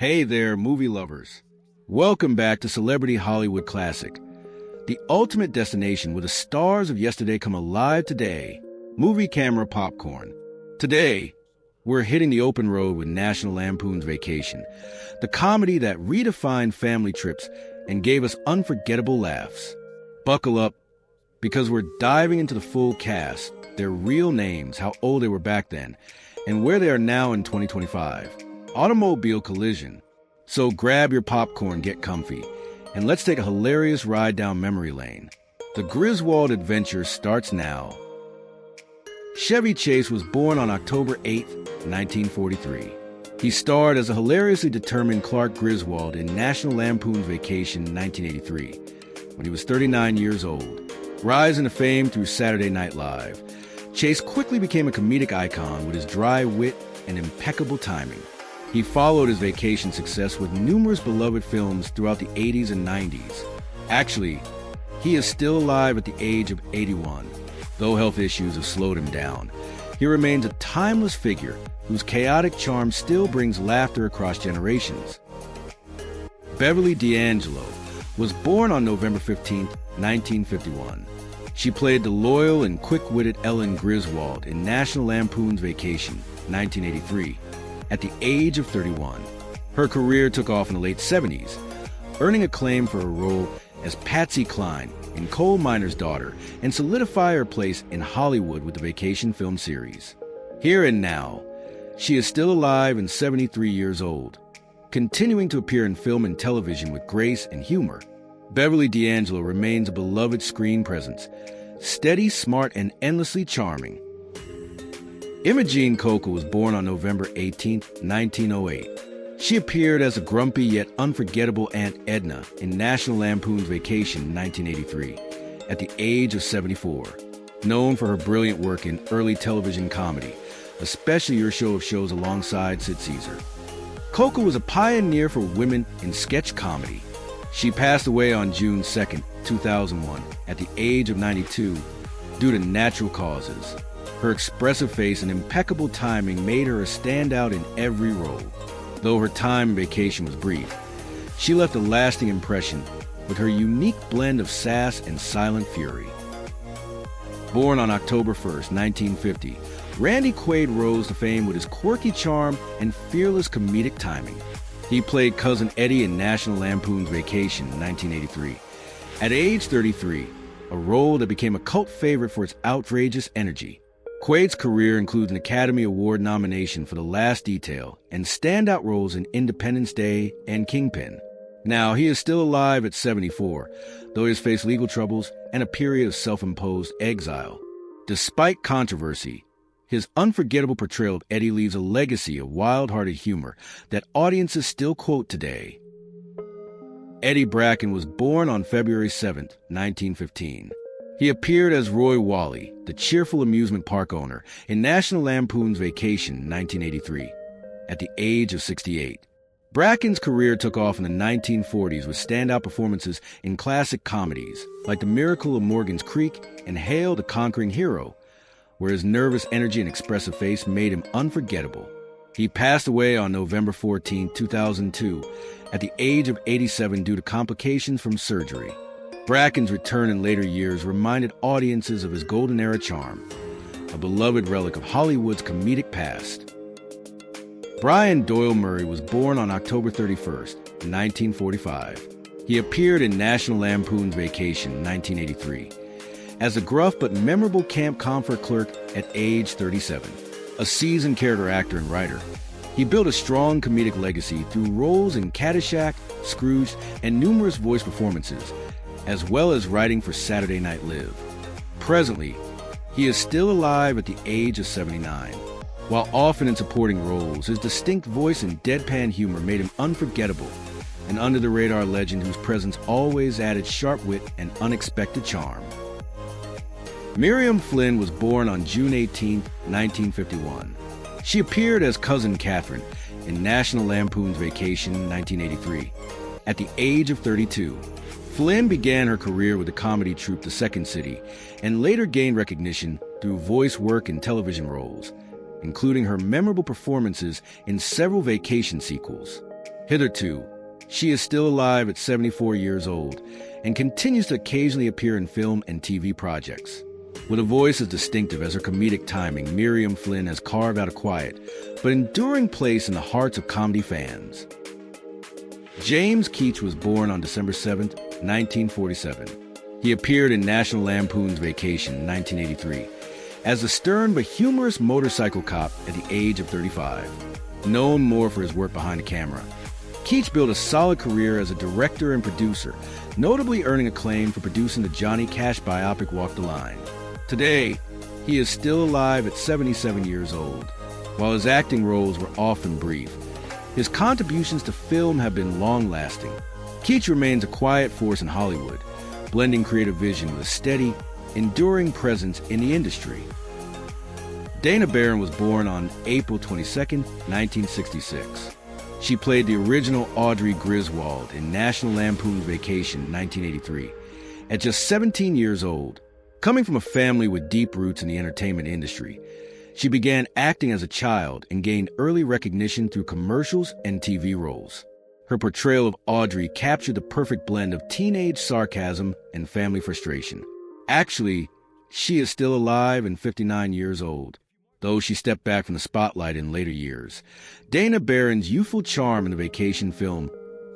Hey there, movie lovers. Welcome back to Celebrity Hollywood Classic, the ultimate destination where the stars of yesterday come alive today. Movie camera popcorn. Today, we're hitting the open road with National Lampoon's Vacation, the comedy that redefined family trips and gave us unforgettable laughs. Buckle up, because we're diving into the full cast, their real names, how old they were back then, and where they are now in 2025. Automobile collision. So grab your popcorn, get comfy, and let's take a hilarious ride down memory lane. The Griswold adventure starts now. Chevy Chase was born on October 8, 1943. He starred as a hilariously determined Clark Griswold in National Lampoon's Vacation 1983, when he was 39 years old. Rising to fame through Saturday Night Live, Chase quickly became a comedic icon with his dry wit and impeccable timing. He followed his Vacation success with numerous beloved films throughout the 80s and 90s. Actually, he is still alive at the age of 81. Though health issues have slowed him down, he remains a timeless figure whose chaotic charm still brings laughter across generations. Beverly DAngelo was born on November 15, 1951. She played the loyal and quick-witted Ellen Griswold in National Lampoon's Vacation 1983. At the age of 31, her career took off in the late 70s, earning acclaim for her role as Patsy Cline in Coal Miner's Daughter and solidify her place in Hollywood with the Vacation film series. Here and now, she is still alive and 73 years old, continuing to appear in film and television with grace and humor. Beverly DAngelo remains a beloved screen presence, steady, smart, and endlessly charming. Imagigene Koko was born on November 18, 1908. She appeared as a grumpy yet unforgettable Aunt Edna in National Lampoon's Vacation 1983, at the age of 74. Known for her brilliant work in early television comedy, especially Your Show of Shows alongside Sid Caesar, Koko was a pioneer for women in sketch comedy. She passed away on June 2, 2001, at the age of 92, due to natural causes. Her expressive face and impeccable timing made her a standout in every role. Though her time in Vacation was brief, she left a lasting impression with her unique blend of sass and silent fury. Born on October 1, 1950, Randy Quaid rose to fame with his quirky charm and fearless comedic timing. He played Cousin Eddie in National Lampoon's Vacation 1983. At age 33, a role that became a cult favorite for its outrageous energy. Quaid's career includes an Academy Award nomination for The Last Detail and standout roles in Independence Day and Kingpin. Now, he is still alive at 74, though he has faced legal troubles and a period of self-imposed exile. Despite controversy, his unforgettable portrayal of Eddie leaves a legacy of wild-hearted humor that audiences still quote today. Eddie Bracken was born on February 7, 1915. He appeared as Roy Walley, the cheerful amusement park owner, in National Lampoon's Vacation 1983, at the age of 68. Bracken's career took off in the 1940s with standout performances in classic comedies like The Miracle of Morgan's Creek and Hail the Conquering Hero, where his nervous energy and expressive face made him unforgettable. He passed away on November 14, 2002, at the age of 87 due to complications from surgery. Bracken's return in later years reminded audiences of his golden-era charm, a beloved relic of Hollywood's comedic past. Brian Doyle Murray was born on October 31, 1945. He appeared in National Lampoon's Vacation 1983 as a gruff but memorable camp comfort clerk at age 37. A seasoned character actor and writer, he built a strong comedic legacy through roles in Caddyshack, Scrooge, and numerous voice performances, as well as writing for Saturday Night Live. Presently, he is still alive at the age of 79. While often in supporting roles, his distinct voice and deadpan humor made him unforgettable, an under-the-radar legend whose presence always added sharp wit and unexpected charm. Miriam Flynn was born on June 18, 1951. She appeared as Cousin Catherine in National Lampoon's Vacation 1983. At the age of 32, Flynn began her career with the comedy troupe The Second City and later gained recognition through voice work in television roles, including her memorable performances in several Vacation sequels. Hitherto, she is still alive at 74 years old and continues to occasionally appear in film and TV projects. With a voice as distinctive as her comedic timing, Miriam Flynn has carved out a quiet but enduring place in the hearts of comedy fans. James Keech was born on December 7, 1947. He appeared in National Lampoon's Vacation in 1983 as a stern but humorous motorcycle cop at the age of 35. Known more for his work behind the camera, Keech built a solid career as a director and producer, notably earning acclaim for producing the Johnny Cash biopic Walk the Line. Today, he is still alive at 77 years old. While his acting roles were often brief, his contributions to film have been long-lasting. Keech remains a quiet force in Hollywood, blending creative vision with a steady, enduring presence in the industry. Dana Barron was born on April 22, 1966. She played the original Audrey Griswold in National Lampoon's Vacation in 1983. At just 17 years old, coming from a family with deep roots in the entertainment industry, she began acting as a child and gained early recognition through commercials and TV roles. Her portrayal of Audrey captured the perfect blend of teenage sarcasm and family frustration. Actually, she is still alive and 59 years old, though she stepped back from the spotlight in later years. Dana Barron's youthful charm in the Vacation film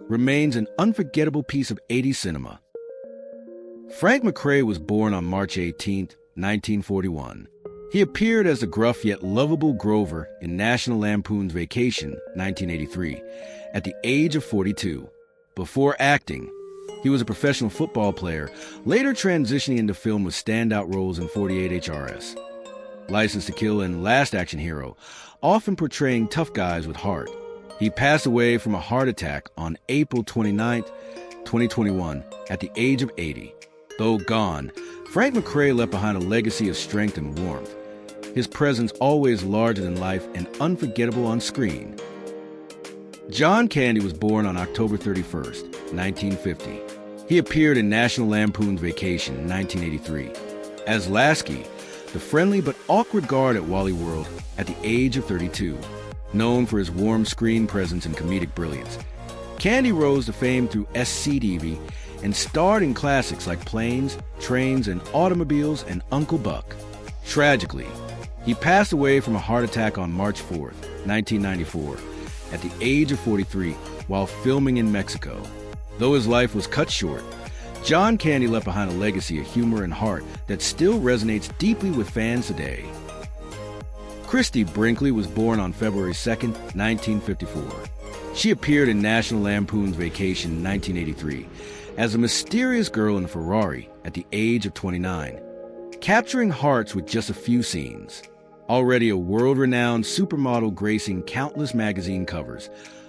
remains an unforgettable piece of 80s cinema. Frank McCrae was born on March 18, 1941. He appeared as the gruff yet lovable Grover in National Lampoon's Vacation, 1983, at the age of 42. Before acting, he was a professional football player, later transitioning into film with standout roles in 48 HRS, License to Kill, and Last Action Hero, often portraying tough guys with heart. He passed away from a heart attack on April 29, 2021, at the age of 80. Though gone, Frank McCrae left behind a legacy of strength and warmth, his presence always larger than life and unforgettable on screen. John Candy was born on October 31, 1950. He appeared in National Lampoon's Vacation in 1983 as Lasky, the friendly but awkward guard at Walley World, at the age of 32. Known for his warm screen presence and comedic brilliance, Candy rose to fame through SCTV and starred in classics like Planes, Trains, and Automobiles and Uncle Buck. Tragically, he passed away from a heart attack on March 4, 1994, at the age of 43 while filming in Mexico. Though his life was cut short, John Candy left behind a legacy of humor and heart that still resonates deeply with fans today. Christy Brinkley was born on February 2, 1954. She appeared in National Lampoon's Vacation in 1983 as a mysterious girl in a Ferrari at the age of 29, capturing hearts with just a few scenes. Already a world-renowned supermodel gracing countless magazine covers,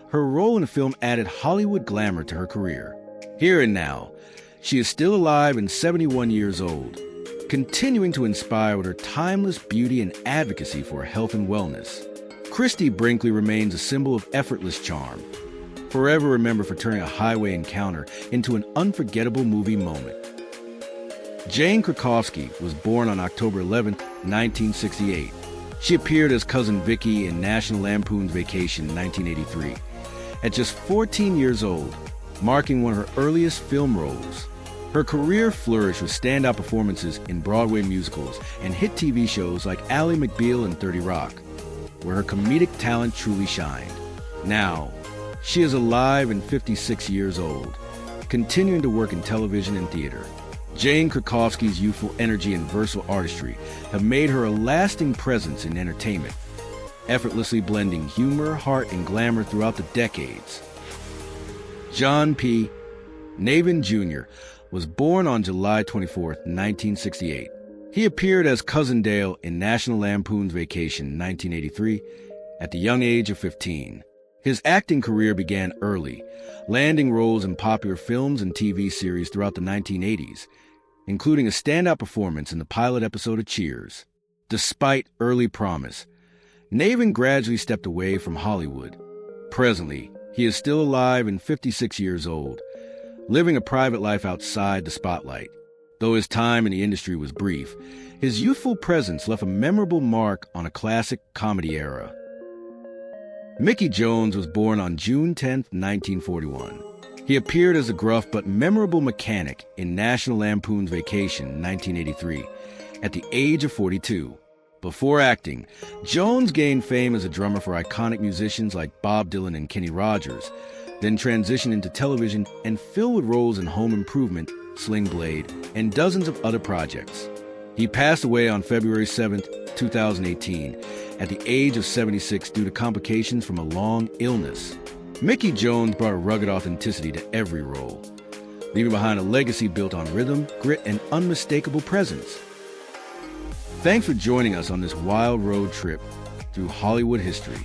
her role in the film added Hollywood glamour to her career. Here and now, she is still alive and 71 years old, continuing to inspire with her timeless beauty and advocacy for health and wellness. Christy Brinkley remains a symbol of effortless charm, forever remembered for turning a highway encounter into an unforgettable movie moment. Jane Krakowski was born on October 11, 1968. She appeared as Cousin Vicky in National Lampoon's Vacation in 1983. At just 14 years old, marking one of her earliest film roles, her career flourished with standout performances in Broadway musicals and hit TV shows like Ally McBeal and 30 Rock, where her comedic talent truly shined. Now, she is alive and 56 years old, continuing to work in television and theater. Jane Krakowski's youthful energy and versatile artistry have made her a lasting presence in entertainment, effortlessly blending humor, heart, and glamour throughout the decades. John P. Naven Jr. was born on July 24, 1968. He appeared as Cousin Dale in National Lampoon's Vacation in 1983 at the young age of 15. His acting career began early, landing roles in popular films and TV series throughout the 1980s, including a standout performance in the pilot episode of Cheers. Despite early promise, Naven gradually stepped away from Hollywood. Presently, he is still alive and 56 years old, living a private life outside the spotlight. Though his time in the industry was brief, his youthful presence left a memorable mark on a classic comedy era. Mickey Jones was born on June 10, 1941. He appeared as a gruff but memorable mechanic in National Lampoon's Vacation, 1983, at the age of 42. Before acting, Jones gained fame as a drummer for iconic musicians like Bob Dylan and Kenny Rogers, then transitioned into television and filled with roles in Home Improvement, Sling Blade, and dozens of other projects. He passed away on February 7, 2018, at the age of 76 due to complications from a long illness. Mickey Jones brought a rugged authenticity to every role, leaving behind a legacy built on rhythm, grit, and unmistakable presence. Thanks for joining us on this wild road trip through Hollywood history.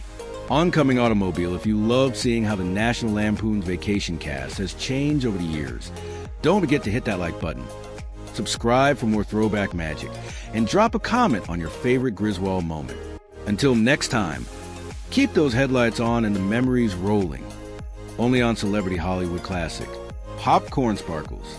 Oncoming Automobile, if you love seeing how the National Lampoon's Vacation cast has changed over the years, don't forget to hit that like button, subscribe for more throwback magic, and drop a comment on your favorite Griswold moment. Until next time, keep those headlights on and the memories rolling. Only on Celebrity Hollywood Classic. Popcorn Sparkles.